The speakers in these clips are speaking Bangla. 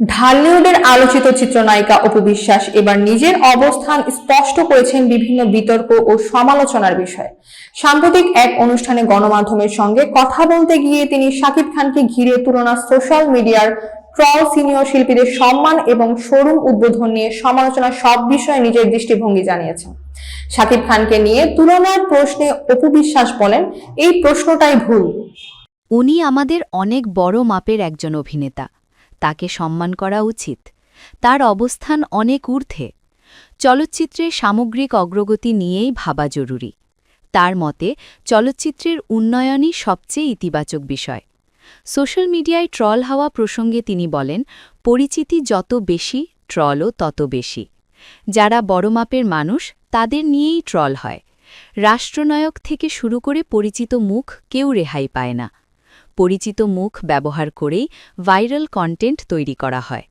ঢালিউডের আলোচিত চিত্রনায়িকা অপু বিশ্বাস এবার নিজের অবস্থান স্পষ্ট করেছেন বিভিন্ন বিতর্ক ও সমালোচনার বিষয়ে। সাম্প্রতিক এক অনুষ্ঠানে গণমাধ্যমের সঙ্গে কথা বলতে গিয়ে তিনি শাকিব খানকে ঘিরে তুলনা, সোশ্যাল মিডিয়ার ট্রল, সিনিয়র শিল্পীদের সম্মান এবং শোরুম উদ্বোধন নিয়ে সমালোচনা সব বিষয়ে নিজের দৃষ্টিভঙ্গি জানিয়েছেন। শাকিব খানকে নিয়ে তুলনার প্রশ্নে অপু বিশ্বাস বলেন, এই প্রশ্নটাই ভুল। উনি আমাদের অনেক বড় মাপের একজন অভিনেতা, তাকে সম্মান করা উচিত। তার অবস্থান অনেক ঊর্ধ্বে। চলচ্চিত্রের সামগ্রিক অগ্রগতি নিয়েই ভাবা জরুরি। তার মতে চলচ্চিত্রের উন্নয়নই সবচেয়ে ইতিবাচক বিষয়। সোশ্যাল মিডিয়ায় ট্রল হওয়া প্রসঙ্গে তিনি বলেন, পরিচিতি যত বেশি, ট্রলও তত বেশি। যারা বড় মাপের মানুষ, তাদের নিয়েই ট্রল হয়। রাষ্ট্রনায়ক থেকে শুরু করে পরিচিত মুখ কেউ রেহাই পায় না। পরিচিত মুখ ব্যবহার করেই ভাইরাল কন্টেন্ট তৈরি করা হয়।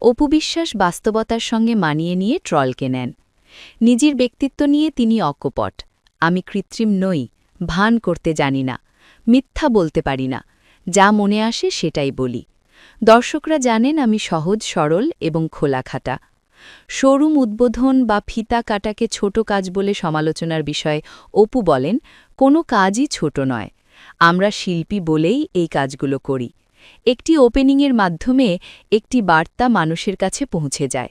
অপু বিশ্বাস বাস্তবতার সঙ্গে মানিয়ে নিয়ে ট্রলকে নেন। নিজের ব্যক্তিত্ব নিয়ে তিনি অকপট। আমি কৃত্রিম নই, ভান করতে জানি না, মিথ্যা বলতে পারি না, যা মনে আসে সেটাই বলি। দর্শকরা জানেন আমি সহজ সরল এবং খোলাখাটা। শোরুম উদ্বোধন বা ফিতা কাটাকে ছোট কাজ বলে সমালোচনার বিষয়ে অপু বলেন, কোনো কাজই ছোট নয়। আমরা শিল্পী বলেই এই কাজগুলো করি। একটি ওপেনিংয়ের মাধ্যমে একটি বার্তা মানুষের কাছে পৌঁছে যায়।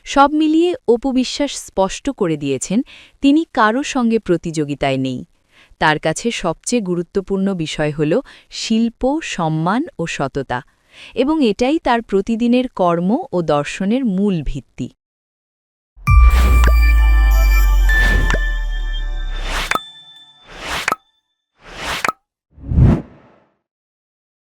সব মিলিয়ে অপু বিশ্বাস স্পষ্ট করে দিয়েছেন, তিনি কারও সঙ্গে প্রতিযোগিতায় নেই। তার কাছে সবচেয়ে গুরুত্বপূর্ণ বিষয় হল শিল্প, সম্মান ও সততা, এবং এটাই তার প্রতিদিনের কর্ম ও দর্শনের মূল ভিত্তি।